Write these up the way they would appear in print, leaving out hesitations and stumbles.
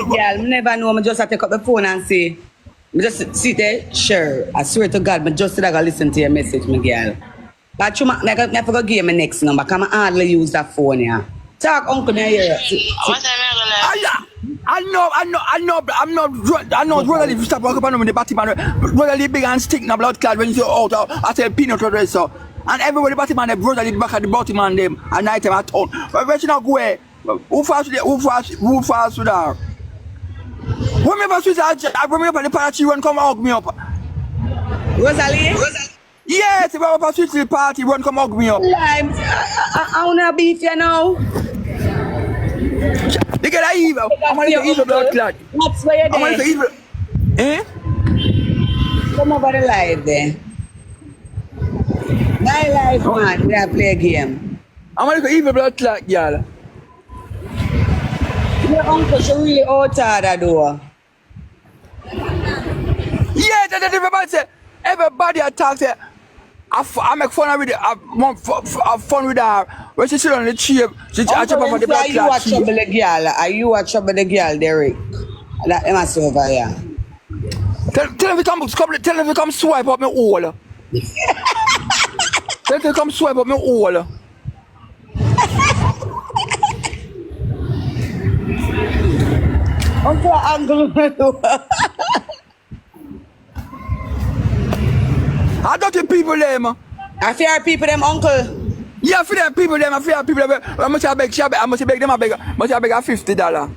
Girl, I never know. I just have to take up the phone and say, I just sit there, sure. I swear to God, I just said I gotta listen to your message, my girl. But you might never go give me next number, because I hardly use that phone here. Talk, uncle, me here. I know, Rosealee, stop walking up with the Batman. Rosealee big and stick in the blood clot when you out. I said peanut butter, so. And everybody Batman, the Rosealee back at the Batman, them, at night time at home. But where she not go away? Who fast with her? When me first I bring me up at the party, run come hug me up. Rosealee? Yes, if I was to the party, run come hug me up. I wanna beef you now. They get that evil. I'm gonna say evil blood clot. That's where you're I'm gonna say evil. Eh? Come over the live there. My life, man, we have play a game. I'm gonna say evil blood clot, y'all. Your uncle should really out harder though. Yeah, that's everybody say. Everybody attacks her. I make fun of it. I have fun with her. When she sit on the chair, she jump over the blood clot. Are you a trouble the girl? Are you a trouble the girl, Derrick? That must over here. Tell him to come swipe up my hole. Tell him to come swipe up my hole. Uncle. I don't think people them. I fear people them, uncle. Yeah, for them people them. I fear people them. I must beg them. I must beg $50.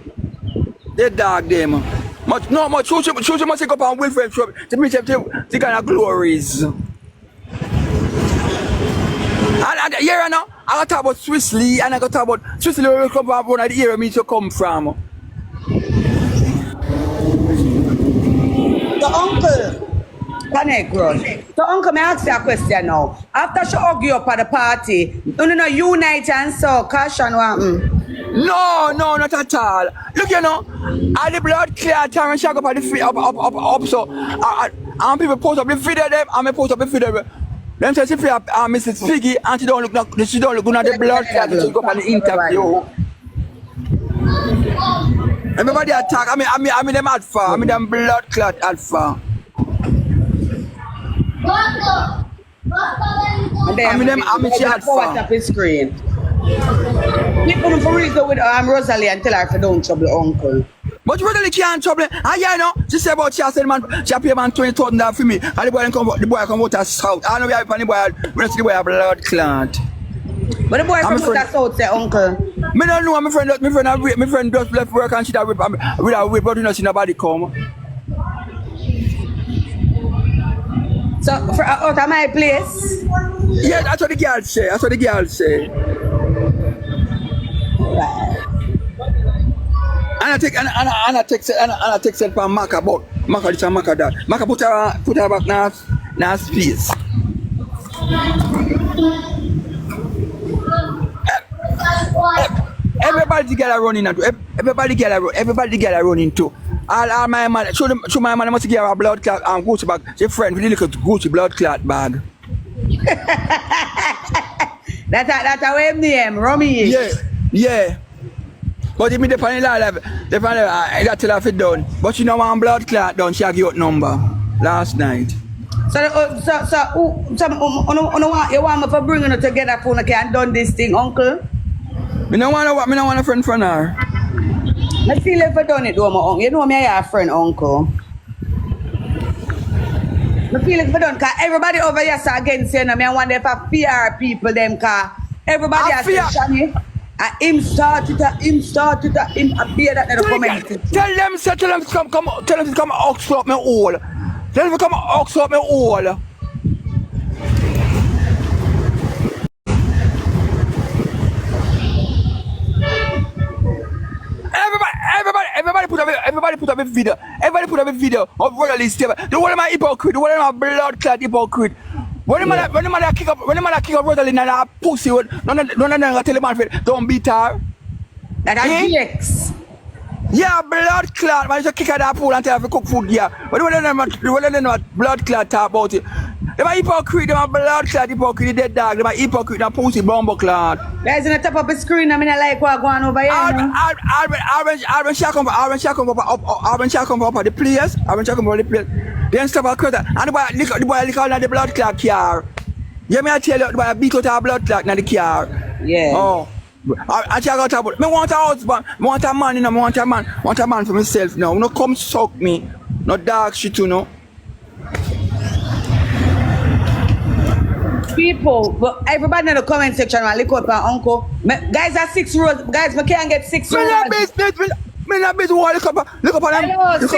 They dog them. Much no much. She must take up on Wilfred shop to meet them the kind of glories. And here I know. I got to talk about Rosealee and I got to talk about Rosealee will come from one of the area me to come from. The uncle. Connect, bro. So, uncle, may I ask you a question now? After she hug you up at the party, you unite and so, caution what happened? No, not at all. Look, all the blood clear time and she go up the feet up so. And people post up the video them, and me post up the video. Them say she feel Mrs. Piggy and she don't look good at the blood clot. She go up on the interview. Everybody attack. I mean them alpha. I mean them blood clot alpha. And then she had WhatsApp his screen. People for real go with Rosealee and tell her to don't trouble uncle. But Rosealee can't trouble. She said about she said man, she pay man $20,000 for me. And the boy come out as south. I know we have the boy, when the boy have blood clot. But the boy come out as south say uncle. Me don't know, my friend just left work and she that whip with a whip, but you know see nobody come. So, out of my place? Yeah, that's what the girl say. Right. And I text it from Maka about Maka this and Maka that. Maka put her back now space. Everybody get a running into. Everybody get a running too. All my man, show my man must give her a blood clot and Gucci bag. She friend with the little Gucci blood clot bag. That's a way name, Romy. Yeah. But if me the funny live, I got tell her if it done. But she know one blood clot done, she give out number last night. So you want me to bring her together for and done this thing, uncle? Me no want a friend from her. I feel if I done it though, my uncle. You know me, I have a friend, uncle. I feel if I done, because everybody over here is against you, me I wonder if I fear people, them, because everybody has to shiny. And him start it, him appear that they're coming. Tell them to come ox up my hole. Tell them to come ox up my hole. Everybody put up a video. Everybody put up a video of Rosealee step. The one of my hypocrite, the one of my blood clot hypocrite. When the man kick up Rosealee and a pussy, none of them gonna tell the man don't beat her. That GX. Yeah, blood clot. Man, just kick her that pool and tell her to cook food. Yeah, but when they blood clot talk about it. Them a hypocrite, them a blood clot hypocrite, dead dog. Them a hypocrite, them pussy bumbo clot. Guys, in the top of the screen, I mean, I like what going over here. Alvin Shah come up the players. Alvin Shah come up the players. Then stop a cut. And the boy lick out the blood clot car. Yeah, me I tell you, the boy beat out a blood clot in the car. Yeah. Oh. I check out about. Me want a husband. Me want a man, you know. Me want a man. Want a man for myself now. No come suck me. No dog shit, you know. People, but everybody in the comment section will look up my uncle. Guys are 6 rows. Guys, we can't get 6 rows. Me not business. Look up on them. Look up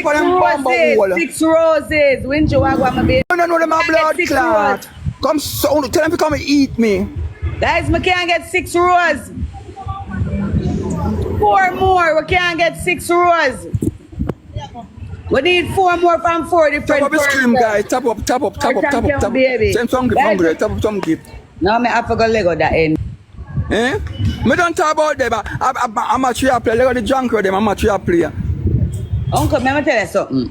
on them bumbo wall. 6 roses. Winjo wagwa my baby. No, them a blood clot. Come so tell them to come and eat me. Guys, we can't get 6 rows. 4 more. We can't get 6 rows. We need 4 more from 4 different Tap up the screen, guys. Tap up. Baby. Send some gift, hungry. Tap up some gift. No, me have to go Lego that end. Eh? Me don't talk about them. I'm a three player. Lego the junk with them. I'm a three player. Uncle, let me tell you something.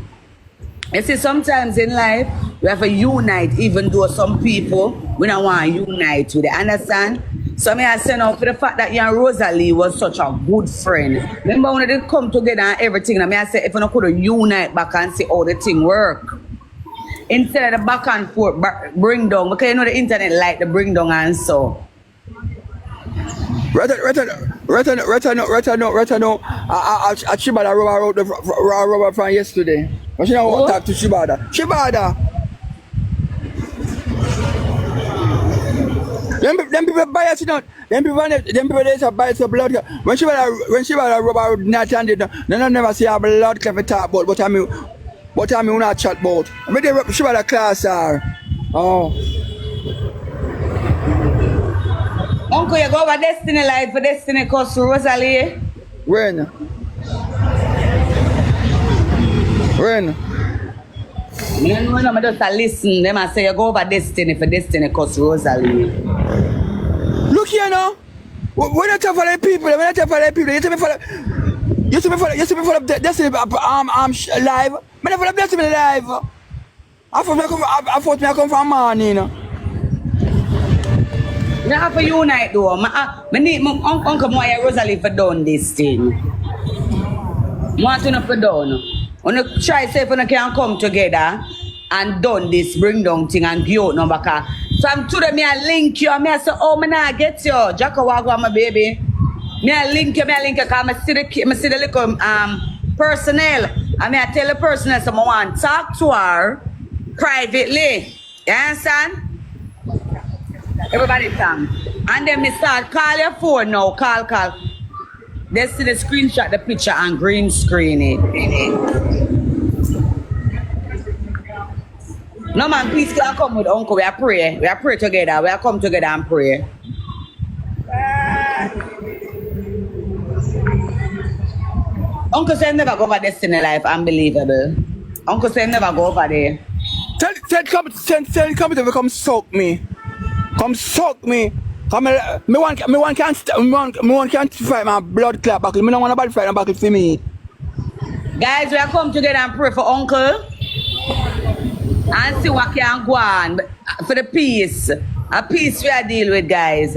You see, sometimes in life, we have to unite, even though some people, we don't want to unite with it. Understand? So me I say now, for the fact that you and Rosealee was such a good friend. Remember when they come together and everything, and I say if you could unite back and see how the thing work. Instead of the back and forth bring down, because you know the internet like the bring down and so. Right now. I Shibada wrote the rubber from yesterday. But she don't want to talk to Shibada. Them people bias, you know. Them people they bias of blood. When she was rubber not handed, they never see a blood clot talk about. But I mean, we not chat about. I mean, she was a class are. Oh. Uncle, you go over Destiny Life for Destiny Cost Rosealee. When? No, I just listen. Them I say you go over Destiny for Destiny Cost Rosealee. Look here now. We're not for the people. You see me for Destiny live. I never for Destiny live. I thought me come from morning. You have to unite though. I need my Uncle Moya Rosealee for done this thing. Want to know for done. When you try to say if you can come together and done this bring down thing and go out no back. So I'm today me I link you and me I say, oh, me nah get you. Jacko Wagwa, my baby. Me I link you because I see the little personnel. And me I tell the personnel so I want to talk to her privately. You understand? Everybody come. And then me start call your phone now. Call. They see the screenshot, the picture and green screen it. No man, please can come with Uncle. We are pray. We are pray together. We are come together and pray. Uncle said never go over Destiny Life. Unbelievable. Uncle said never go over there. Tell come to come suck me. Come suck me. Me one can't fight my blood clot back. Me don't want nobody fight back for me. Guys, we are come together and pray for Uncle. And see what can go on for the peace. A peace we are deal with, guys.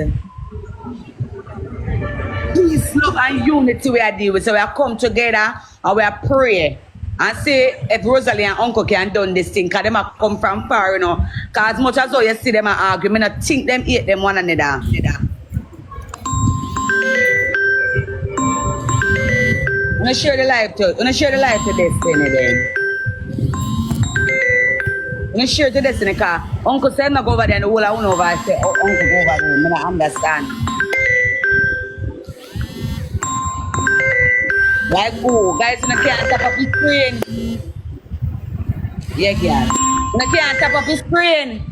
Peace, love, and unity we are deal with. So we are come together and we are pray. And see if Rosealee and Uncle can done this thing, because they might come from far, you know. Because as much as you see them argue, I don't think them hate them one another. I'm going to share the life to Destiny then. I'm going to share to Destiny because Uncle said not go over there and the whole I went over and say, oh, Uncle go over there. I don't understand. Like, oh, guys, you can't tap up his screen. Yeah, girl. You can't tap up his screen.